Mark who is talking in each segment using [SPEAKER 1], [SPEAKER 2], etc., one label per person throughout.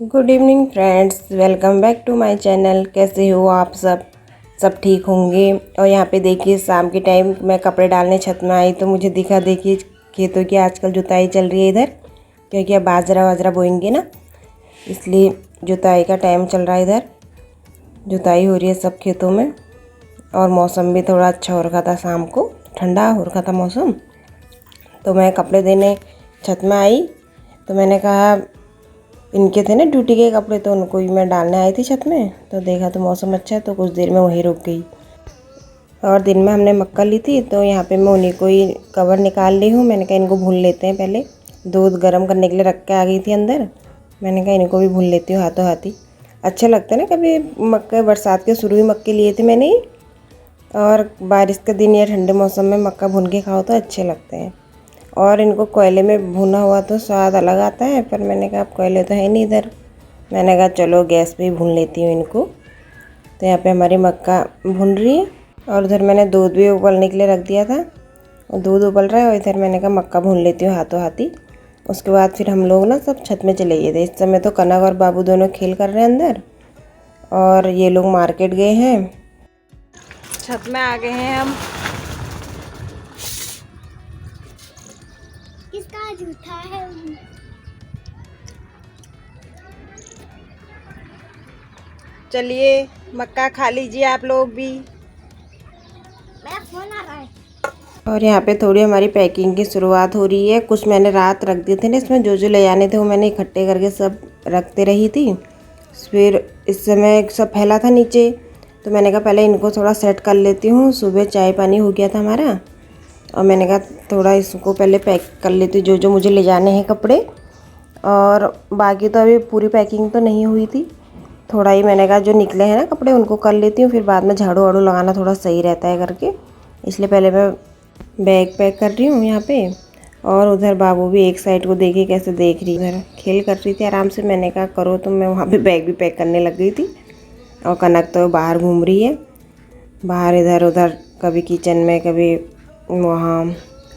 [SPEAKER 1] Good evening friends, welcome back to my channel. कैसे हो आप सब ठीक होंगे। और यहाँ पे देखिए शाम के टाइम मैं कपड़े डालने छत में आई तो मुझे दिखा, देखिए खेतों की आजकल जुताई चल रही है इधर, क्योंकि अब बाजरा वाजरा बोएंगे ना, इसलिए जुताई का टाइम चल रहा है। इधर जुताई हो रही है सब खेतों में। और मौसम भी थोड़ा अच्छा हो रखा था, शाम को ठंडा हो रखा था मौसम। तो मैं कपड़े देने छत में आई तो मैंने कहा, इनके थे ना ड्यूटी के कपड़े, तो उनको ही मैं डालने आई थी छत में। तो देखा तो मौसम अच्छा है, तो कुछ देर में वहीं रुक गई। और दिन में हमने मक्का ली थी, तो यहाँ पे मैं उन्हीं को ही कवर निकाल ली हूँ। मैंने कहा इनको भून लेते हैं पहले। दूध गर्म करने के लिए रख के आ गई थी अंदर। मैंने कहा इनको भी भून लेती हूँ हाथों हाथी। अच्छे लगते हैं ना। कभी मक्के बरसात के शुरू ही मक्के लिए थे मैंने ही, और बारिश के दिन या ठंडे मौसम में मक्का भून के खाओ तो अच्छे लगते हैं। और इनको कोयले में भुना हुआ तो स्वाद अलग आता है, पर मैंने कहा अब कोयले तो है नहीं इधर। मैंने कहा चलो गैस पे ही भून लेती हूँ इनको। तो यहाँ पे हमारी मक्का भुन रही है, और उधर मैंने दूध भी उबलने के लिए रख दिया था, और दूध उबल रहा है। और इधर मैंने कहा मक्का भून लेती हूँ हाथों हाथी। उसके बाद फिर हम लोग ना सब छत में चले गए थे। इस समय तो कनक और बाबू दोनों खेल कर रहे हैं अंदर, और ये लोग मार्केट गए हैं। छत में आ गए हैं हम।
[SPEAKER 2] किसका जूठा है?
[SPEAKER 1] चलिए मक्का खा लीजिए आप लोग भी।
[SPEAKER 2] मेरा फोन आ रहा है।
[SPEAKER 1] और यहाँ पे थोड़ी हमारी पैकिंग की शुरुआत हो रही है। कुछ मैंने रात रख दिए थे ना, इसमें जो जो ले जाने थे वो मैंने इकट्ठे करके सब रखते रही थी। फिर इस समय सब फैला था नीचे, तो मैंने कहा पहले इनको थोड़ा सेट कर लेती हूँ। सुबह चाय पानी हो गया था हमारा, और मैंने कहा थोड़ा इसको पहले पैक कर लेती हूँ, जो जो मुझे ले जाने हैं कपड़े। और बाकी तो अभी पूरी पैकिंग तो नहीं हुई थी, थोड़ा ही मैंने कहा जो निकले हैं ना कपड़े उनको कर लेती हूँ, फिर बाद में झाड़ू वाड़ू लगाना थोड़ा सही रहता है करके। इसलिए पहले मैं बैग पैक कर रही हूँ यहाँ पे। और उधर बाबू भी एक साइड को देखिए कैसे देख रही, उधर खेल कर रही थी आराम से। मैंने कहा करो, तो मैं वहाँ पे बैग भी पैक करने लग गई थी। और कनक तो बाहर घूम रही है, बाहर इधर उधर, कभी किचन में, कभी वहाँ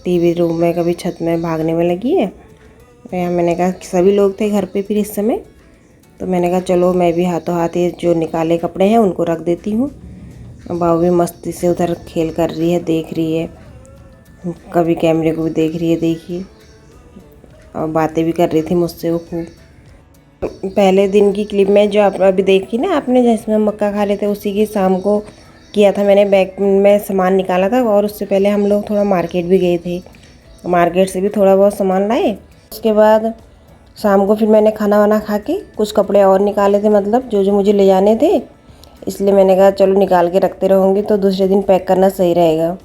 [SPEAKER 1] टीवी रूम में, कभी छत में भागने में लगी है। यहाँ मैंने कहा सभी लोग थे घर पे फिर इस समय, तो मैंने कहा चलो मैं भी हाथों हाथ ये जो निकाले कपड़े हैं उनको रख देती हूँ। बाबू भी मस्ती से उधर खेल कर रही है, देख रही है, कभी कैमरे को भी देख रही है, देखिए। और बातें भी कर रही थी मुझसे वो खूब। पहले दिन की क्लिप में जो आप अभी देखी ना आपने, जिसमें मक्का खा रहे थे, उसी की शाम को किया था मैंने। बैग में सामान निकाला था, और उससे पहले हम लोग थोड़ा मार्केट भी गए थे। मार्केट से भी थोड़ा बहुत सामान लाए। उसके बाद शाम को फिर मैंने खाना वाना खा के कुछ कपड़े और निकाले थे, मतलब जो जो मुझे ले जाने थे। इसलिए मैंने कहा चलो निकाल के रखते रहूँगी तो दूसरे दिन पैक करना सही रहेगा।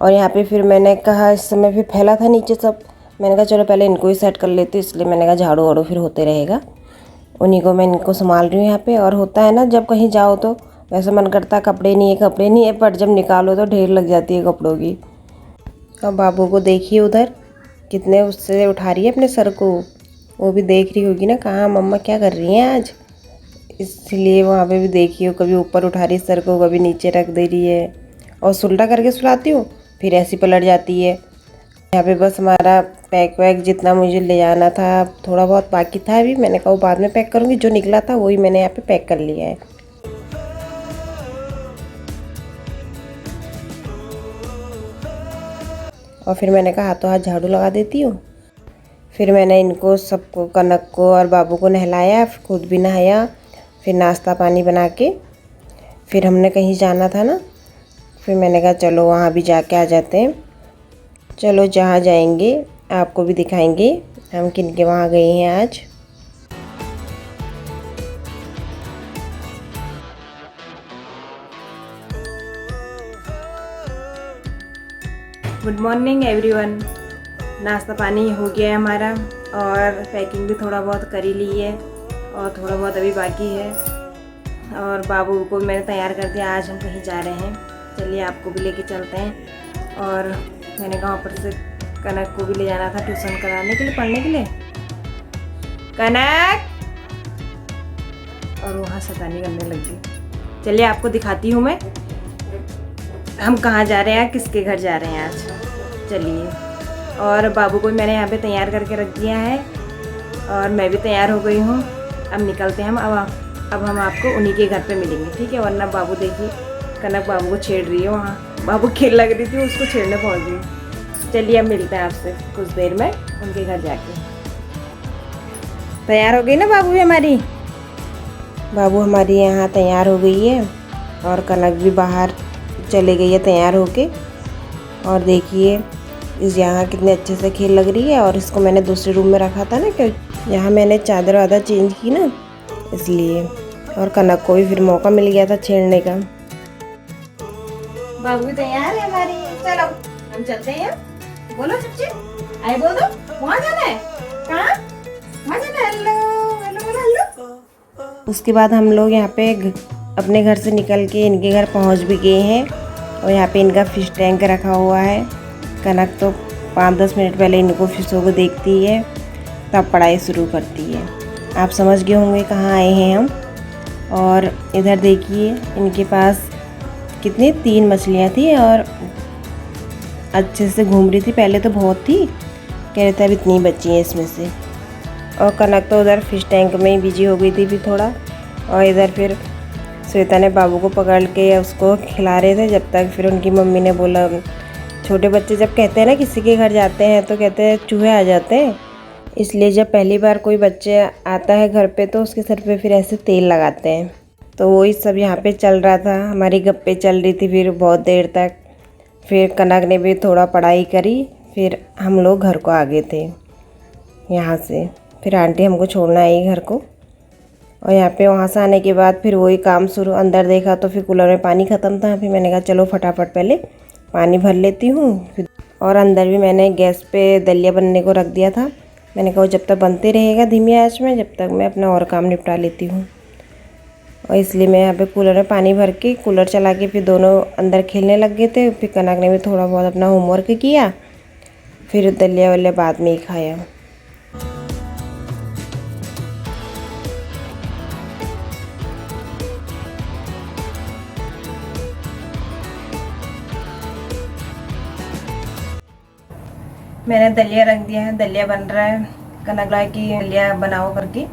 [SPEAKER 1] और यहाँ पे फिर मैंने कहा इस समय फिर फैला था नीचे सब, मैंने कहा चलो पहले इनको ही सेट कर लेती हूँ। इसलिए मैंने कहा झाड़ू वाड़ू फिर होते रहेगा, उन्हीं को मैं इनको संभाल रही हूँ यहाँ पे। और होता है ना जब कहीं जाओ तो वैसे मन करता कपड़े नहीं है कपड़े नहीं है, पर जब निकालो तो ढेर लग जाती है कपड़ों की। और बाबू को देखिए उधर कितने उससे उठा रही है अपने सर को, वो भी देख रही होगी ना कहाँ मम्मा क्या कर रही हैं आज। इसलिए वहाँ पे भी देखिए, कभी ऊपर उठा रही सर को, कभी नीचे रख दे रही है। और सुलटा करके सुलाती हूँ फिर ऐसी पलट जाती है। यहाँ पे बस हमारा पैक वैक जितना मुझे ले जाना था, थोड़ा बहुत बाकी था अभी। मैंने कहा वो बाद में पैक करूँगी, जो निकला था वही मैंने यहाँ पे पैक कर लिया है। और फिर मैंने कहा हाथों हाथ झाड़ू लगा देती हूँ। फिर मैंने इनको सबको, कनक को और बाबू को नहलाया, खुद भी नहाया, फिर नाश्ता पानी बना के फिर हमने कहीं जाना था ना, फिर मैंने कहा चलो वहाँ भी जाके आ जाते हैं। चलो जहाँ जाएंगे आपको भी दिखाएंगे हम किन के वहाँ गए हैं आज। Good morning everyone. नाश्ता पानी हो गया है हमारा, और पैकिंग भी थोड़ा बहुत कर ही ली है, और थोड़ा बहुत अभी बाकी है। और बाबू को मैंने तैयार कर दिया, आज हम कहीं जा रहे हैं, चलिए आपको भी लेके चलते हैं। और मैंने कहा ऊपर से कनक को भी ले जाना था ट्यूशन कराने के लिए, पढ़ने के लिए। कनक, और वहाँ शैतानी करने लगी। चलिए आपको दिखाती हूँ मैं हम कहाँ जा रहे हैं, किसके घर जा रहे हैं आज। चलिए। और बाबू को मैंने यहाँ पे तैयार करके रख दिया है, और मैं भी तैयार हो गई हूँ। अब निकलते हैं हम। अब हम आपको उन्हीं के घर पे मिलेंगे, ठीक है? वरना बाबू देखिए, कनक बाबू को छेड़ रही है वहाँ। बाबू खेल लग रही थी, उसको छेड़ने पहुँच गई। चलिए अब मिलते हैं आपसे कुछ देर में उनके घर जाके। तैयार हो गई ना बाबू हमारी? बाबू हमारी यहाँ तैयार हो गई है और कनक भी बाहर चले गई है तैयार होके। और देखिए इस यहाँ कितने अच्छे से खेल लग रही है। और इसको मैंने दूसरे रूम में रखा था ना, क्योंकि यहाँ मैंने चादर वादर चेंज की ना, इसलिए। और कनक को भी फिर मौका मिल गया था छेड़ने का। बाबू तैयार है हमारी, चलो हम चलते हैं। बोलो चुपचे आए, बोल दो वहाँ जाना है। कहाँ? वहाँ जाना है। हेलो हेलो बोलो हेलो। उसके बाद हम लोग यहाँ पे अपने घर से निकल के इनके घर पहुँच भी गए हैं। और यहाँ पे इनका फिश टैंक रखा हुआ है। कनक तो 5-10 मिनट पहले इनको फिशों को देखती है, तब पढ़ाई शुरू करती है। आप समझ गए होंगे कहाँ आए हैं हम। और इधर देखिए इनके पास कितनी 3 मछलियाँ थी और अच्छे से घूम रही थी। पहले तो बहुत थी, कह रहे थे अब इतनी बची हैं इसमें से। और कनक तो उधर फिश टैंक में ही बिजी हो गई थी भी थोड़ा। और इधर फिर श्वेता ने बाबू को पकड़ के उसको खिला रहे थे जब तक फिर उनकी मम्मी ने बोला, छोटे बच्चे जब कहते हैं ना किसी के घर जाते हैं तो कहते हैं चूहे आ जाते हैं, इसलिए जब पहली बार कोई बच्चे आता है घर पे तो उसके सर पे फिर ऐसे तेल लगाते हैं। तो वही सब यहाँ पे चल रहा था, हमारी गप्पे चल रही थी फिर बहुत देर तक। फिर कनक ने भी थोड़ा पढ़ाई करी, फिर हम लोग घर को आ गए थे यहाँ से। फिर आंटी हमको छोड़ना आई घर को। और यहाँ पे वहाँ से आने के बाद फिर वही काम शुरू। अंदर देखा तो फिर कूलर में पानी ख़त्म था। फिर मैंने कहा चलो फटाफट पहले पानी भर लेती हूँ। और अंदर भी मैंने गैस पे दलिया बनने को रख दिया था। मैंने कहा जब तक बनते रहेगा धीमी आंच में, जब तक मैं अपना और काम निपटा लेती हूँ। और इसलिए मैं यहाँ पे कूलर में पानी भर के कूलर चला के फिर दोनों अंदर खेलने लग गए थे। फिर कनक ने भी थोड़ा बहुत अपना होमवर्क किया, फिर दलिया वलिया बाद में ही खाया। मैंने दलिया रख दिया है, दलिया बन रहा है। कनक लाए कि दलिया बनाओ करके।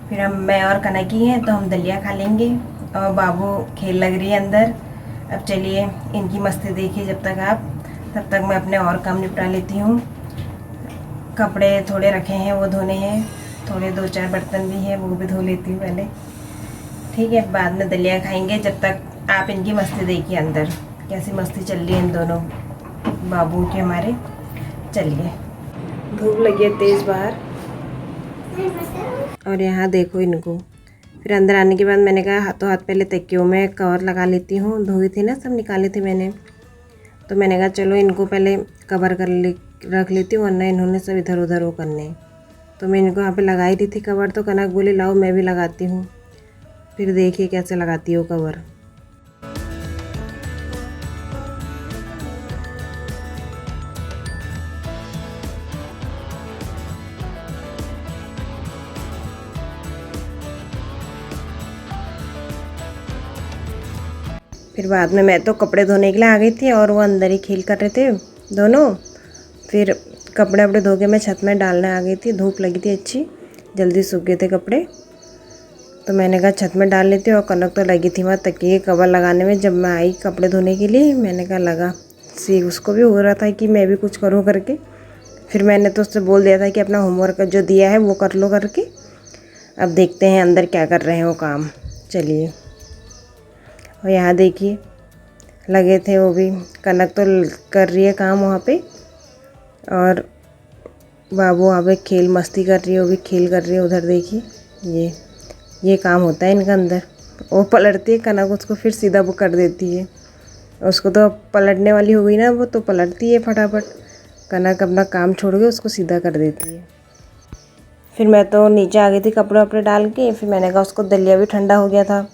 [SPEAKER 1] फिर मैं और कनक ही हैं तो हम दलिया खा लेंगे। और बाबू खेल लग रही है अंदर। अब चलिए इनकी मस्ती देखिए जब तक आप, तब तक मैं अपने और काम निपटा लेती हूँ। कपड़े थोड़े रखे हैं वो धोने हैं, थोड़े 2-4 बर्तन भी हैं वो भी धो लेती हूँ पहले, ठीक है? बाद में दलिया खाएंगे। जब तक आप इनकी मस्ती देखिए अंदर कैसी मस्ती चल रही है इन दोनों बाबू के हमारे। चलिए धूप लगी है तेज़ बाहर और यहाँ देखो इनको। फिर अंदर आने के बाद मैंने कहा हाथों हाथ पहले तकियों में कवर लगा लेती हूँ। धोई थी ना, सब निकाले थे मैंने, तो मैंने कहा चलो इनको पहले कवर रख लेती हूँ, वरना इन्होंने सब इधर उधर वो करने। तो मैं इनको यहाँ पे लगा ही रही थी कवर। तो कनक बोली लाओ मैं भी लगाती हूँ। फिर देखिए कैसे लगाती हो कवर। फिर बाद में मैं तो कपड़े धोने के लिए आ गई थी और वो अंदर ही खेल कर रहे थे दोनों। फिर कपड़े वपड़े धो के मैं छत में डालने आ गई थी, धूप लगी थी अच्छी, जल्दी सूख गए थे कपड़े। तो मैंने कहा छत में डाल लेती हूँ। और कनक तो लगी थी वहाँ तकिए कवर लगाने में। जब मैं आई कपड़े धोने के लिए मैंने कहा लगा सी, उसको भी हो रहा था कि मैं भी कुछ करूँ करके। फिर मैंने तो उससे बोल दिया था कि अपना होमवर्क जो दिया है वो कर लो करके। अब देखते हैं अंदर क्या कर रहे हैं वो काम। चलिए। और यहाँ देखिए लगे थे वो भी, कनक तो कर रही है काम वहाँ पे और बाबू वहाँ पे खेल मस्ती कर रही है, वो भी खेल कर रही है उधर। देखिए ये काम होता है इनका अंदर। वो पलटती है कनक, उसको फिर सीधा वो कर देती है। उसको तो पलटने वाली हो गई ना वो, तो पलटती है फटाफट। कनक अपना काम छोड़ के उसको सीधा कर देती है। फिर मैं तो नीचे आ गई थी कपड़े वपड़े डाल के। फिर मैंने कहा उसको दलिया भी ठंडा हो गया था,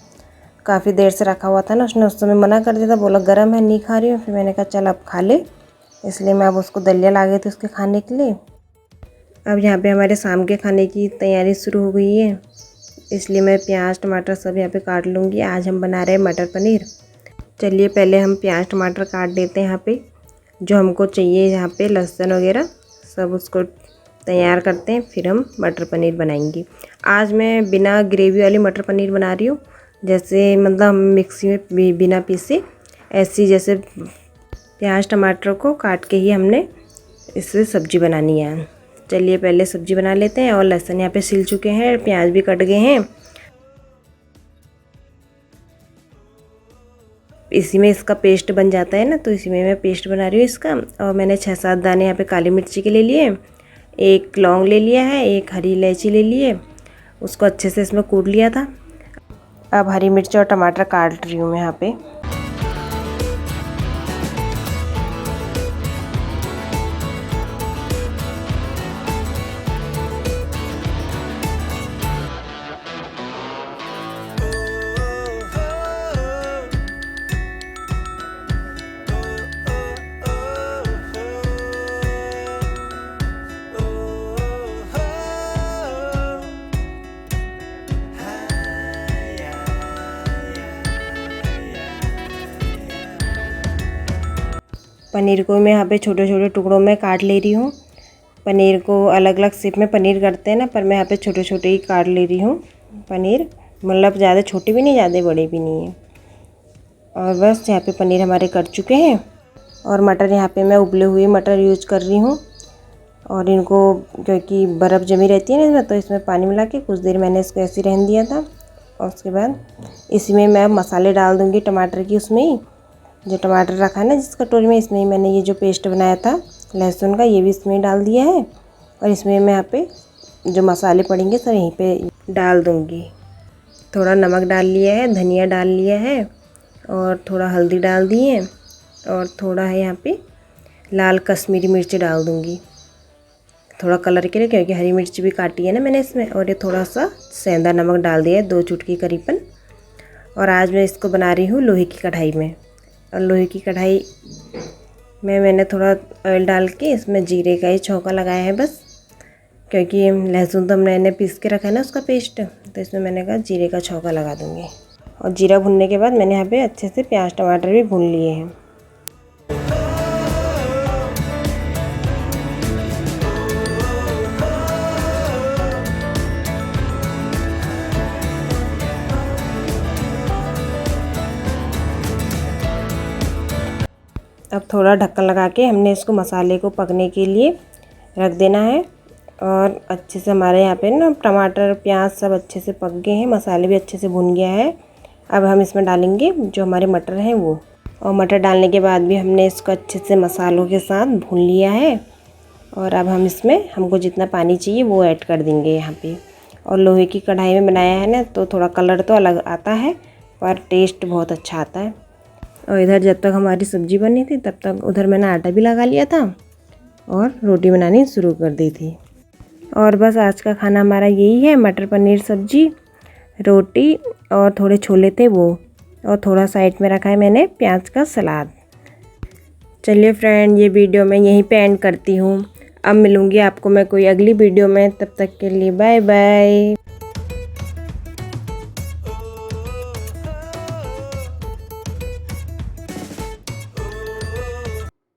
[SPEAKER 1] काफ़ी देर से रखा हुआ था ना, उसने उस समय मना कर दिया था, बोला गर्म है नहीं खा रही हूँ। फिर मैंने कहा चल अब खा ले, इसलिए मैं अब उसको दलिया ला गई थी उसके खाने के लिए। अब यहाँ पे हमारे शाम के खाने की तैयारी शुरू हो गई है, इसलिए मैं प्याज टमाटर सब यहाँ पे काट लूँगी। आज हम बना रहे हैं मटर पनीर। चलिए पहले हम प्याज टमाटर काट देते हैं यहाँ पे, जो हमको चाहिए यहाँ पे लहसुन वगैरह सब उसको तैयार करते हैं, फिर हम मटर पनीर बनाएंगे। आज मैं बिना ग्रेवी वाली मटर पनीर बना रही हूँ, जैसे मतलब हम मिक्सी में बिना पीसे, ऐसी जैसे प्याज टमाटर को काट के ही हमने इससे सब्ज़ी बनानी है। चलिए पहले सब्ज़ी बना लेते हैं। और लहसुन यहाँ पे छिल चुके हैं, प्याज भी कट गए हैं। इसी में इसका पेस्ट बन जाता है ना, तो इसी में मैं पेस्ट बना रही हूँ इसका। और मैंने 6-7 दाने यहाँ पे काली मिर्ची के ले लिए, 1 लौंग ले लिया है, 1 हरी इलायची ले लिए, उसको अच्छे से इसमें कूट लिया था। अब हरी मिर्च और टमाटर काट रही हूँ मैं यहाँ पे। पनीर को मैं यहाँ पे छोटे छोटे टुकड़ों में काट ले रही हूँ। पनीर को अलग अलग शेप में पनीर करते हैं ना, पर मैं यहाँ पे छोटे छोटे ही काट ले रही हूँ पनीर, मतलब ज़्यादा छोटे भी नहीं ज़्यादा बड़े भी नहीं है। और बस यहाँ पे पनीर हमारे कट चुके हैं। और मटर यहाँ पे मैं उबले हुए मटर यूज कर रही हूँ। और इनको क्योंकि बर्फ़ जमी रहती है ना इसमें, तो इसमें पानी मिला के कुछ देर मैंने इसको ऐसे रहने दिया था। और उसके बाद इसी में मैं मसाले डाल दूँगी टमाटर की, उसमें ही जो टमाटर रखा है ना जिस कटोरी में, इसमें ही मैंने ये जो पेस्ट बनाया था लहसुन का, ये भी इसमें डाल दिया है। और इसमें मैं यहाँ पे जो मसाले पड़ेंगे सब यहीं पे डाल दूँगी। थोड़ा नमक डाल लिया है, धनिया डाल लिया है, और थोड़ा हल्दी डाल दी है, और थोड़ा है यहाँ पे लाल कश्मीरी मिर्च डाल दूँगी थोड़ा कलर के लिए, क्योंकि हरी मिर्च भी काटी है ना मैंने इसमें। और ये थोड़ा सा सेंधा नमक डाल दिया है, 2 चुटकी करीबन। और आज मैं इसको बना रही हूँ लोहे की कढ़ाई में। और लोहे की कढ़ाई में मैंने थोड़ा ऑयल डाल के इसमें जीरे का ही छौंका लगाया है बस, क्योंकि लहसुन तो मैंने पीस के रखा है ना उसका पेस्ट, तो इसमें मैंने कहा जीरे का छौंका लगा दूँगी। और जीरा भुनने के बाद मैंने यहाँ पे अच्छे से प्याज टमाटर भी भून लिए हैं। अब थोड़ा ढक्कन लगा के हमने इसको मसाले को पकने के लिए रख देना है। और अच्छे से हमारे यहाँ पे ना टमाटर प्याज सब अच्छे से पक गए हैं, मसाले भी अच्छे से भुन गया है। अब हम इसमें डालेंगे जो हमारे मटर हैं वो। और मटर डालने के बाद भी हमने इसको अच्छे से मसालों के साथ भून लिया है। और अब हम इसमें हमको जितना पानी चाहिए वो ऐड कर देंगे यहाँ पे। और लोहे की कढ़ाई में बनाया है ना, तो थोड़ा कलर तो अलग आता है पर टेस्ट बहुत अच्छा आता है। और इधर जब तक हमारी सब्ज़ी बनी थी तब तक उधर मैंने आटा भी लगा लिया था और रोटी बनानी शुरू कर दी थी। और बस आज का खाना हमारा यही है, मटर पनीर सब्ज़ी, रोटी और थोड़े छोले थे वो, और थोड़ा साइड में रखा है मैंने प्याज का सलाद। चलिए फ्रेंड, ये वीडियो मैं यहीं पे एंड करती हूँ। अब मिलूँगी आपको मैं कोई अगली वीडियो में, तब तक के लिए बाय बाय।